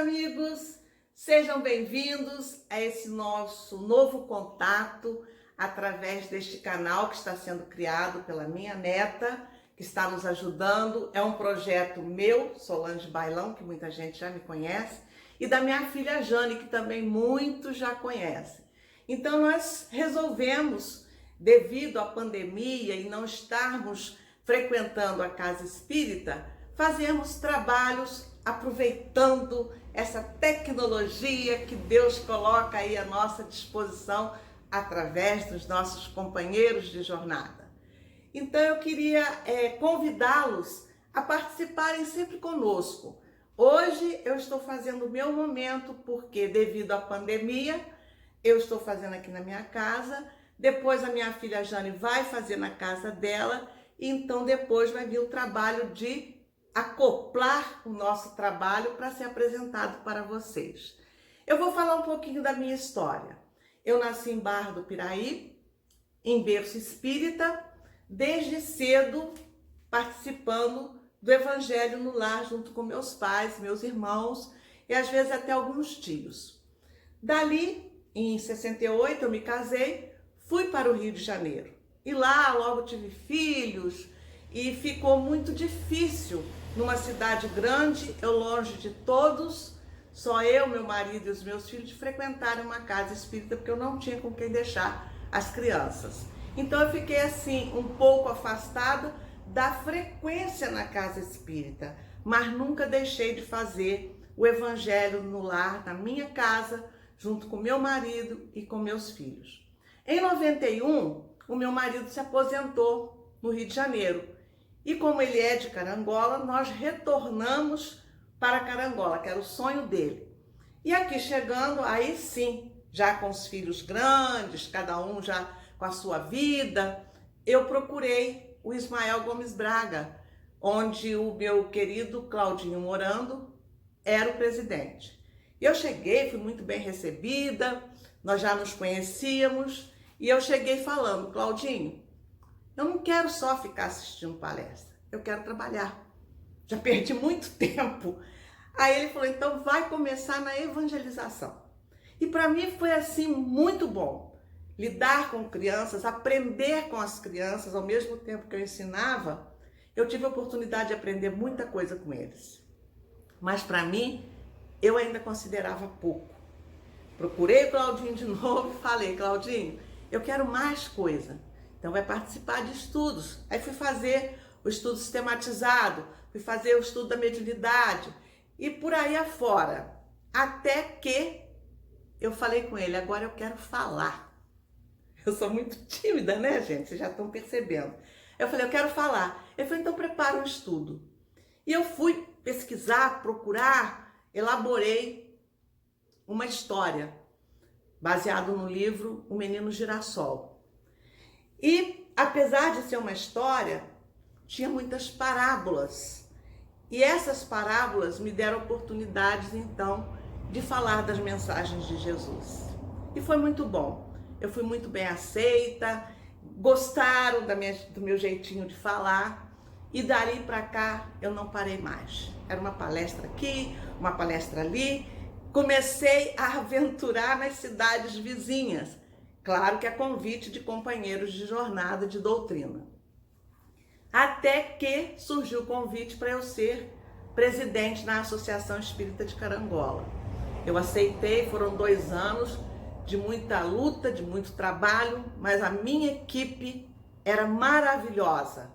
amigos, sejam bem-vindos a esse nosso novo contato através deste canal que está sendo criado pela minha neta, que está nos ajudando. É um projeto meu, Solange Bailão, que muita gente já me conhece, e da minha filha Jane, que também muitos já conhecem. Então nós resolvemos, devido à pandemia e não estarmos frequentando a casa espírita, fazermos trabalhos aproveitando essa tecnologia que Deus coloca aí à nossa disposição através dos nossos companheiros de jornada. Então eu queria convidá-los a participarem sempre conosco. Hoje eu estou fazendo o meu momento porque, devido à pandemia, eu estou fazendo aqui na minha casa, depois a minha filha Jane vai fazer na casa dela, e então depois vai vir o trabalho de acoplar o nosso trabalho para ser apresentado para vocês. Eu vou falar um pouquinho da minha história. Eu nasci em Barra do Piraí, em berço espírita, desde cedo participando do Evangelho no lar junto com meus pais, meus irmãos e às vezes até alguns tios. Dali, em 68, eu me casei, fui para o Rio de Janeiro. E lá logo tive filhos e ficou muito difícil numa cidade grande, eu longe de todos, só eu, meu marido e os meus filhos frequentarem uma casa espírita porque eu não tinha com quem deixar as crianças. Então eu fiquei assim um pouco afastada da frequência na casa espírita, mas nunca deixei de fazer o Evangelho no lar, na minha casa, junto com meu marido e com meus filhos. Em 91, o meu marido se aposentou no Rio de Janeiro. E como ele é de Carangola, nós retornamos para Carangola, que era o sonho dele. E aqui chegando, aí sim, já com os filhos grandes, cada um já com a sua vida, eu procurei o Ismael Gomes Braga, onde o meu querido Claudinho Morando era o presidente. Eu cheguei, fui muito bem recebida, nós já nos conhecíamos, e eu cheguei falando: Claudinho, eu não quero só ficar assistindo palestra, eu quero trabalhar. Já perdi muito tempo. Aí ele falou: então vai começar na evangelização. E para mim foi assim muito bom. Lidar com crianças, aprender com as crianças, ao mesmo tempo que eu ensinava, eu tive a oportunidade de aprender muita coisa com eles. Mas para mim, eu ainda considerava pouco. Procurei o Claudinho de novo e falei: Claudinho, eu quero mais coisa. Então vai participar de estudos. Aí fui fazer o estudo sistematizado, fui fazer o estudo da mediunidade e por aí afora. Até que eu falei com ele: agora eu quero falar. Eu sou muito tímida, né, gente? Vocês já estão percebendo. Eu falei: eu quero falar. Ele falou: então prepara um estudo. E eu fui pesquisar, procurar, elaborei uma história baseado no livro O Menino Girassol. E, apesar de ser uma história, tinha muitas parábolas. E essas parábolas me deram oportunidades, então, de falar das mensagens de Jesus. E foi muito bom. Eu fui muito bem aceita, gostaram do meu jeitinho de falar. E dali para cá, eu não parei mais. Era uma palestra aqui, uma palestra ali. Comecei a aventurar nas cidades vizinhas. Claro que a convite de companheiros de jornada de doutrina. Até que surgiu o convite para eu ser presidente na Associação Espírita de Carangola. Eu aceitei, foram 2 anos de muita luta, de muito trabalho, mas a minha equipe era maravilhosa.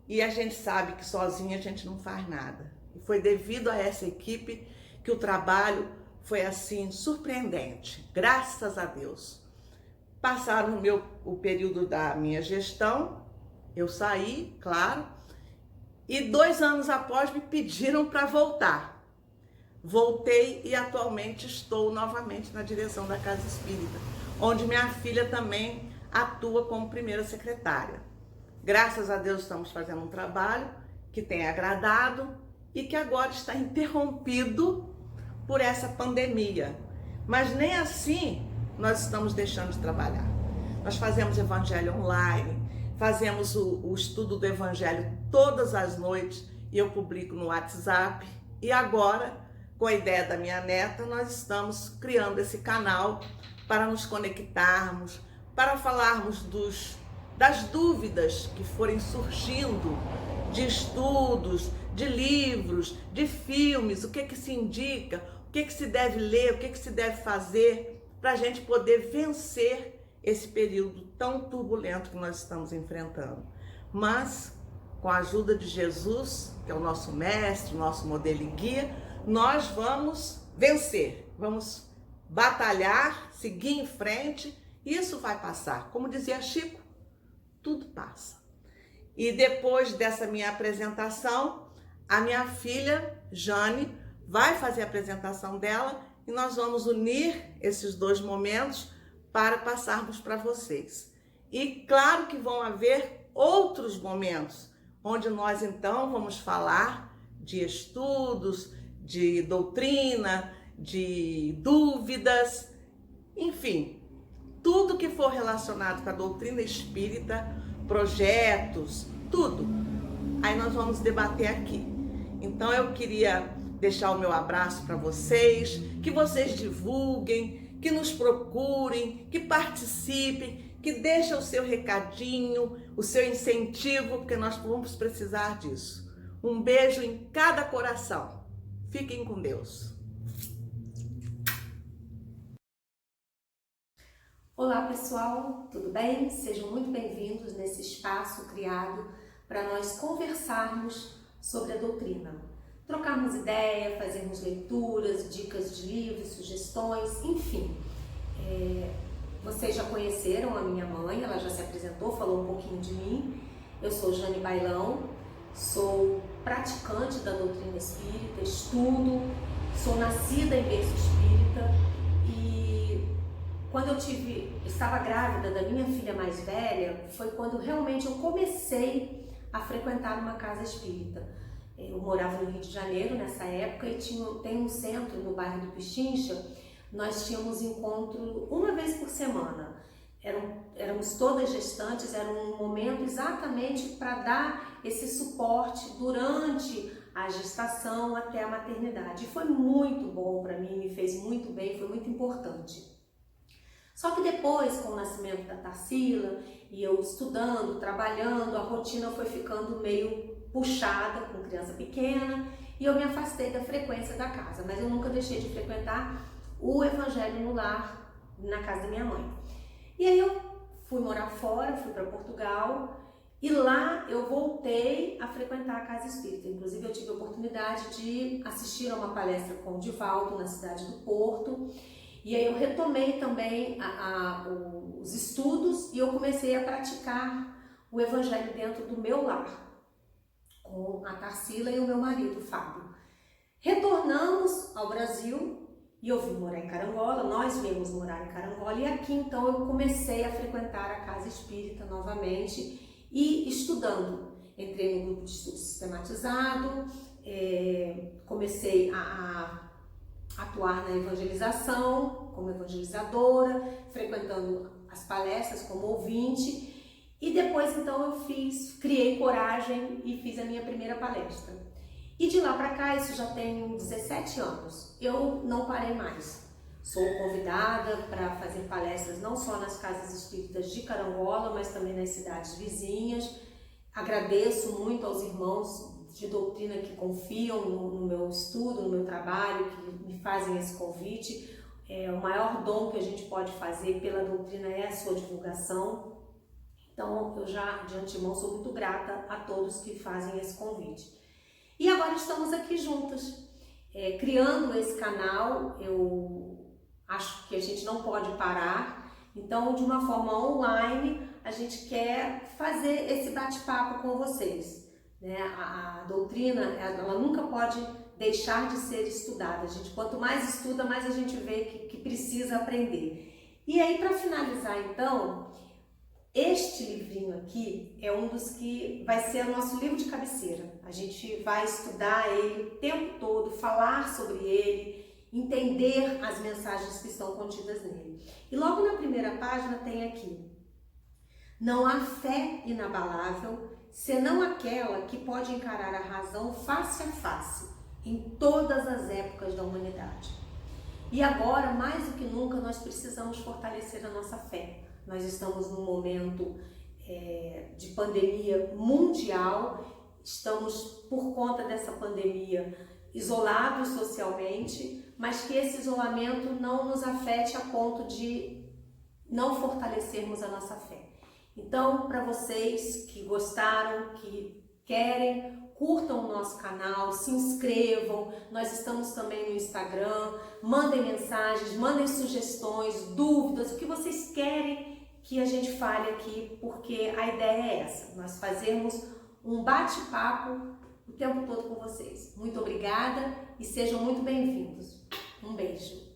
E a gente sabe que sozinha a gente não faz nada. E foi devido a essa equipe que o trabalho foi assim surpreendente, graças a Deus. Passaram o período da minha gestão, eu saí, claro, e 2 anos após me pediram para voltar. Voltei e atualmente estou novamente na direção da Casa Espírita, onde minha filha também atua como primeira secretária. Graças a Deus estamos fazendo um trabalho que tem agradado e que agora está interrompido por essa pandemia. Mas nem assim nós estamos deixando de trabalhar. Nós fazemos evangelho online, fazemos o estudo do evangelho todas as noites e eu publico no WhatsApp. E agora com a ideia da minha neta, nós estamos criando esse canal para nos conectarmos, para falarmos das dúvidas que forem surgindo de estudos, de livros, de filmes, o que se indica, o que se deve ler, o que se deve fazer para a gente poder vencer esse período tão turbulento que nós estamos enfrentando. Mas, com a ajuda de Jesus, que é o nosso mestre, o nosso modelo e guia, nós vamos vencer, vamos batalhar, seguir em frente, e isso vai passar. Como dizia Chico, tudo passa. E depois dessa minha apresentação, a minha filha, Jane, vai fazer a apresentação dela e nós vamos unir esses dois momentos para passarmos para vocês. E claro que vão haver outros momentos, onde nós então vamos falar de estudos, de doutrina, de dúvidas, enfim, tudo que for relacionado com a doutrina espírita, projetos, tudo. Aí nós vamos debater aqui. Então eu queria deixar o meu abraço para vocês, que vocês divulguem, que nos procurem, que participem, que deixem o seu recadinho, o seu incentivo, porque nós vamos precisar disso. Um beijo em cada coração. Fiquem com Deus. Olá pessoal, tudo bem? Sejam muito bem-vindos nesse espaço criado para nós conversarmos sobre a doutrina. Trocarmos ideia, fazermos leituras, dicas de livros, sugestões, enfim. Vocês já conheceram a minha mãe, ela já se apresentou, falou um pouquinho de mim. Eu sou Jane Bailão, sou praticante da doutrina espírita, estudo, sou nascida em berço espírita e quando eu estava grávida da minha filha mais velha, foi quando realmente eu comecei a frequentar uma casa espírita. Eu morava no Rio de Janeiro nessa época e tem um centro no bairro do Pichincha. Nós tínhamos encontro uma vez por semana. Éramos todas gestantes, era um momento exatamente para dar esse suporte durante a gestação até a maternidade. E foi muito bom para mim, me fez muito bem, foi muito importante. Só que depois, com o nascimento da Tarsila, e eu estudando, trabalhando, a rotina foi ficando meio puxada com criança pequena e eu me afastei da frequência da casa, mas eu nunca deixei de frequentar o Evangelho no Lar, na casa da minha mãe. E aí eu fui morar fora, fui para Portugal e lá eu voltei a frequentar a casa espírita. Inclusive eu tive a oportunidade de assistir a uma palestra com o Divaldo na cidade do Porto. E aí eu retomei também os estudos e eu comecei a praticar o Evangelho dentro do meu lar, com a Tarsila e o meu marido, Fábio. Retornamos ao Brasil e eu vim morar em Carangola, nós viemos morar em Carangola e aqui então eu comecei a frequentar a casa espírita novamente e estudando. Entrei no grupo de estudo sistematizado, comecei a atuar na evangelização, como evangelizadora, frequentando as palestras como ouvinte e depois então eu criei coragem e fiz a minha primeira palestra. E de lá para cá, isso já tem 17 anos, eu não parei mais. Sou convidada para fazer palestras não só nas casas espíritas de Carangola, mas também nas cidades vizinhas. Agradeço muito aos irmãos de doutrina que confiam no meu estudo, no meu trabalho, que me fazem esse convite. O maior dom que a gente pode fazer pela doutrina é a sua divulgação. Então, eu já de antemão sou muito grata a todos que fazem esse convite. E agora estamos aqui juntas, criando esse canal. Eu acho que a gente não pode parar. Então, de uma forma online, a gente quer fazer esse bate-papo com vocês. A doutrina, ela nunca pode deixar de ser estudada. Quanto mais estuda, mais a gente vê que precisa aprender. E aí, para finalizar, então, este livrinho aqui é um dos que vai ser o nosso livro de cabeceira. A gente vai estudar ele o tempo todo, falar sobre ele, entender as mensagens que estão contidas nele. E logo na primeira página tem aqui: não há fé inabalável senão aquela que pode encarar a razão face a face, em todas as épocas da humanidade. E agora, mais do que nunca, nós precisamos fortalecer a nossa fé. Nós estamos num momento de pandemia mundial, estamos, por conta dessa pandemia, isolados socialmente, mas que esse isolamento não nos afete a ponto de não fortalecermos a nossa fé. Então, para vocês que gostaram, que querem, curtam o nosso canal, se inscrevam, nós estamos também no Instagram, mandem mensagens, mandem sugestões, dúvidas, o que vocês querem que a gente fale aqui, porque a ideia é essa, nós fazermos um bate-papo o tempo todo com vocês. Muito obrigada e sejam muito bem-vindos. Um beijo.